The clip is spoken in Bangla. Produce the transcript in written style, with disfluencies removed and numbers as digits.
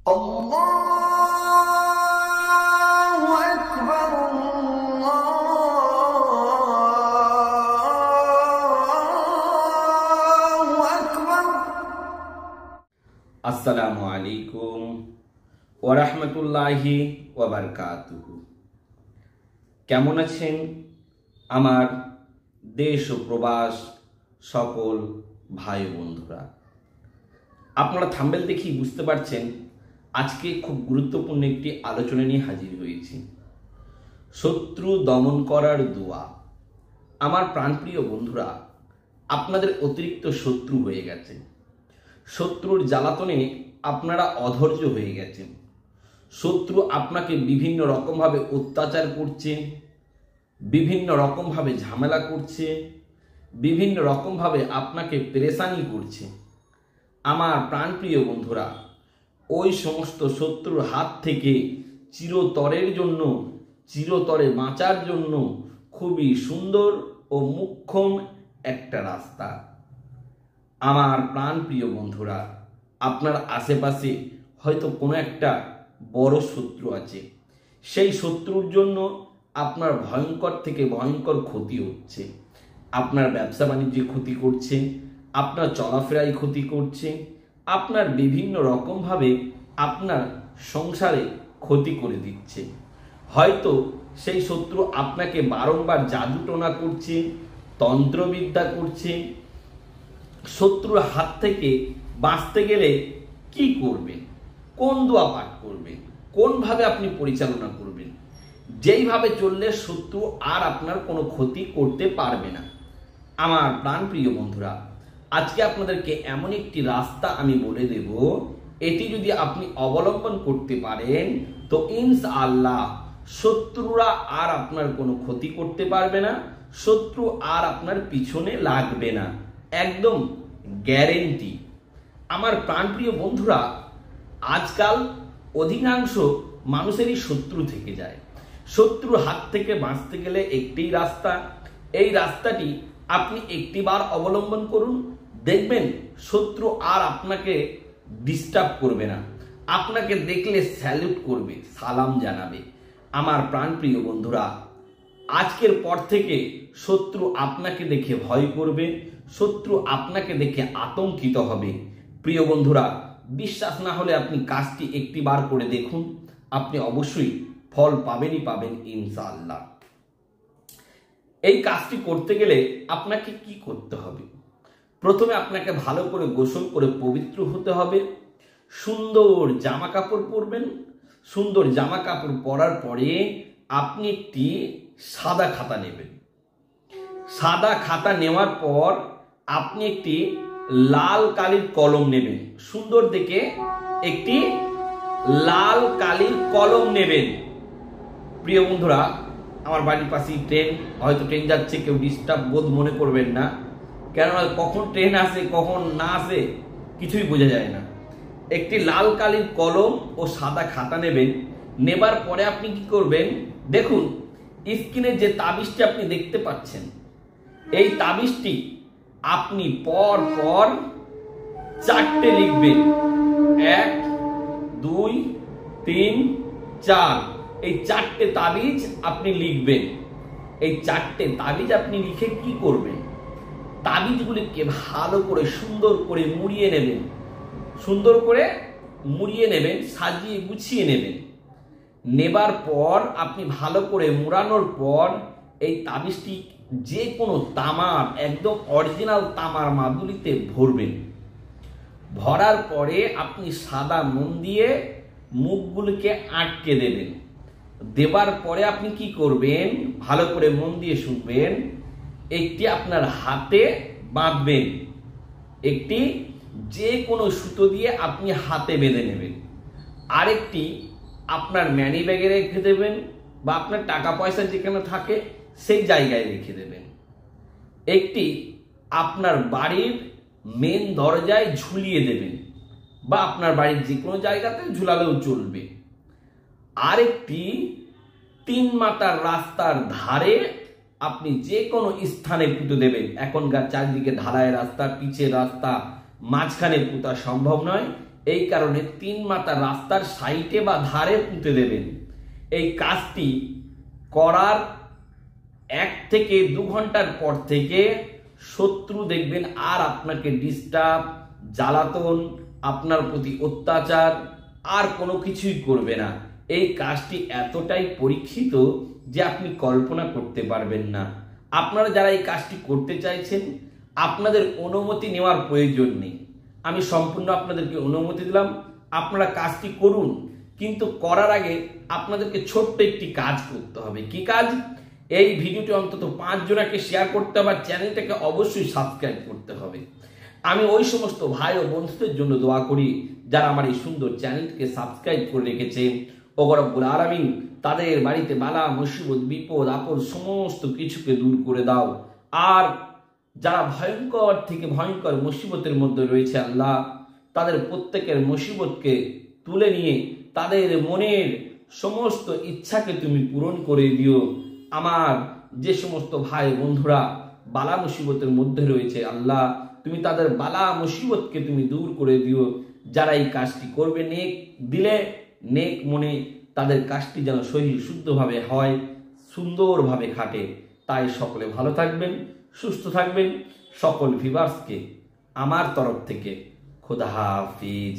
আল্লাহু আকবার, আল্লাহু আকবার। আসসালামু আলাইকুম ওয়া রাহমাতুল্লাহি ওয়া বারাকাতুহু। কেমন আছেন আমার দেশ ও প্রবাস সকল ভাই বন্ধুরা? আপনারা থাম্বনেল দেখেই বুঝতে পারছেন আজকে খুব গুরুত্বপূর্ণ একটি আলোচনা নিয়ে হাজির হয়েছি। শত্রু দমন করার দোয়া। আমার প্রাণপ্রিয় বন্ধুরা, আপনাদের অতিরিক্ত শত্রু হয়ে গেছে। শত্রুর জ্বালাতনে আপনারা অধৈর্য হয়ে গেছেন। শত্রু আপনাকে বিভিন্ন রকমভাবে অত্যাচার করছে, বিভিন্ন রকমভাবে ঝামেলা করছে, বিভিন্ন রকমভাবে আপনাকে পেরেশানি করছে। আমার প্রাণপ্রিয় বন্ধুরা, ওই সমস্ত শত্রুর হাত থেকে চিরতরে বাঁচার জন্য খুবই সুন্দর ও মোক্ষম একটা রাস্তা। আমার প্রাণপ্রিয় বন্ধুরা, আপনার আশেপাশে হয়তো কোনো একটা বড় শত্রু আছে। সেই শত্রুর জন্য আপনার ভয়ঙ্কর থেকে ভয়ঙ্কর ক্ষতি হচ্ছে। আপনার ব্যবসা বাণিজ্যে ক্ষতি করছে, আপনার চলাফেরায় ক্ষতি করছে, আপনার বিভিন্ন রকমভাবে আপনার সংসারে ক্ষতি করে দিচ্ছে। হয়তো সেই শত্রু আপনাকে বারংবার জাদুটোনা করছে, তন্ত্রবিদ্যা করছে। শত্রুর হাত থেকে বাঁচতে গেলে কি করবেন? কোন দোয়া পাঠ করবেন? কোনভাবে আপনি পরিচালনা করবেন? যেইভাবে চললে শত্রু আর আপনার কোনো ক্ষতি করতে পারবে না। আমার প্রাণপ্রিয় বন্ধুরা, আজকে আপনাদেরকে এমন একটি রাস্তা আমি বলে দেব, এটি যদি আপনি অবলম্বন করতে পারেন তো ইনশাআল্লাহ শত্রুরা আর আপনার কোনো ক্ষতি করতে পারবে না, শত্রু আর আপনার পিছনে লাগবে না, একদম গ্যারেন্টি। আমার প্রাণপ্রিয় বন্ধুরা, আজকাল অধিকাংশ মানুষেরই শত্রু থেকে যায়। শত্রুর হাত থেকে বাঁচতে গেলে একটিই রাস্তা। এই রাস্তাটি আপনি একটিবার অবলম্বন করুন, দেখবেন শত্রু আর আপনাকে ডিস্টার্ব করবে না, আপনাকে দেখলে স্যালুট করবে, সালাম জানাবে। আমার প্রাণপ্রিয় বন্ধুরা, আজকের পর থেকে শত্রু আপনাকে দেখে ভয় করবে, শত্রু আপনাকে দেখে আতঙ্কিত হবে। প্রিয় বন্ধুরা, বিশ্বাস না হলে আপনি কাজটি একটিবার করে দেখুন, আপনি অবশ্যই ফল পাবেনই পাবেন ইনশাআল্লাহ। এই কাজটি করতে গেলে আপনাকে কি করতে হবে? প্রথমে আপনাকে ভালো করে গোসল করে পবিত্র হতে হবে। সুন্দর জামা কাপড় পরবেন। সুন্দর জামা কাপড় পরার পরে আপনি একটি সাদা খাতা নেবেন। সাদা খাতা নেওয়ার পর আপনি একটি লাল কালির কলম নেবেন। সুন্দর দেখে একটি লাল কালির কলম নেবেন। প্রিয় বন্ধুরা, আমার বাড়ির পাশেই ট্রেন, হয়তো ট্রেন যাচ্ছে, কেউ ডিস্টার্ব বোধ মনে করবেন না, কেননা কখন ট্রেন আসে কখন না আসে কিছুই বোঝা যায় না। একটি লাল কালির কলম ও সাদা খাতা নেবেন। নেবার পরে আপনি কি করবেন? দেখুন, স্ক্রিনে যে তাবিজটি আপনি দেখতে পাচ্ছেন, এই তাবিজটি আপনি পর পর 4টে লিখবেন। 1, 2, 3, 4। এই 4টে তাবিজ আপনি লিখবেন। এই 4টে তাবিজ আপনি লিখে কি করবেন? তাবিজগুলিকে ভালো করে সুন্দর করে মুড়িয়ে নেবেন। সুন্দর করে মুড়িয়ে নেবেন, সাজিয়ে গুছিয়ে নেবেন। নেবার পর আপনি ভালো করে মুড়ানোর পর এই তাবিজটি যে কোনো তামার, একদম অরিজিনাল তামার মাদুলিতে ভরবেন। ভরার পরে আপনি সাদা নুন দিয়ে মুখগুলিকে আটকে দেবেন। দেবার পরে আপনি কি করবেন? ভালো করে মন দিয়ে শুনবেন। একটি আপনার হাতে বাঁধবেন, একটি যে কোনো সুতো দিয়ে আপনি হাতে বেঁধে নেবেন। আরেকটি আপনার ম্যানি ব্যাগে রেখে দেবেন, বা আপনার টাকা পয়সা যেখানে থাকে সেই জায়গায় রেখে দেবেন। একটি আপনার বাড়ির মেন দরজায় ঝুলিয়ে দেবেন, বা আপনার বাড়ির যে কোনো জায়গাতে ঝুলালেও চলবে। আরেকটি 3 মাথার রাস্তার ধারে আপনি যে কোনো স্থানে পুঁতে দেবেন। এখনকার চারদিকে ঢালাই রাস্তা, পিচের রাস্তা, মাঝখানে পুঁতা সম্ভব নয়। এই কারণে 3 মাথা রাস্তার সাইডে বা ধারে পুঁতে দেবেন। এই কাজটি করার 1 থেকে 2 ঘন্টার পর থেকে শত্রু দেখবেন আর আপনাকে ডিস্টার্ব, জ্বালাতন, আপনার প্রতি অত্যাচার আর কোনো কিছুই করবে না। এই কাজটি এতটাই পরীক্ষিত যে আপনি কল্পনা করতে পারবেন না। আপনারা যারা এই কাজটি করতে চাইছেন, আপনাদের অনুমতি নেওয়ার প্রয়োজন নেই। আমি সম্পূর্ণ আপনাদেরকে অনুমতি দিলাম, আপনারা কাজটি করুন। কিন্তু করার আগে আপনাদেরকে ছোট্ট একটি কাজ করতে হবে। কি কাজ? এই ভিডিওটি অন্তত 5 জনকে শেয়ার করতে হবে, আর চ্যানেলটাকে অবশ্যই সাবস্ক্রাইব করতে হবে। আমি ওই সমস্ত ভাই ও বন্ধুদের জন্য দোয়া করি যারা আমার এই সুন্দর চ্যানেলটিকে সাবস্ক্রাইব করে রেখেছে। ওগো রব্বুল আলামিন তাদের বাড়িতে বালা, মুসিবত, বিপদ আপদ সমস্ত কিছুকে দূর করে দাও। আর যারা ভয়ঙ্কর থেকে ভয়ঙ্কর মুসিবতের মধ্যে রয়েছে আল্লাহ, তাদের প্রত্যেকের মুসিবতকে তুলে নিয়ে তাদের মনের সমস্ত ইচ্ছাকে তুমি পূরণ করে দিও। আমার যে সমস্ত ভাই বন্ধুরা বালা মুসিবতের মধ্যে রয়েছে আল্লাহ, তুমি তাদের বালা মুসিবতকে তুমি দূর করে দিও। যারা এই কাজটি করবে নেক দিলে, নেক মনে, তাদের কাজটি যেন সহি শুদ্ধভাবে হয়, সুন্দরভাবে খাটে। তাই সকলে ভালো থাকবেন, সুস্থ থাকবেন। সকল ভিউয়ার্সকে আমার তরফ থেকে খোদা হাফিজ।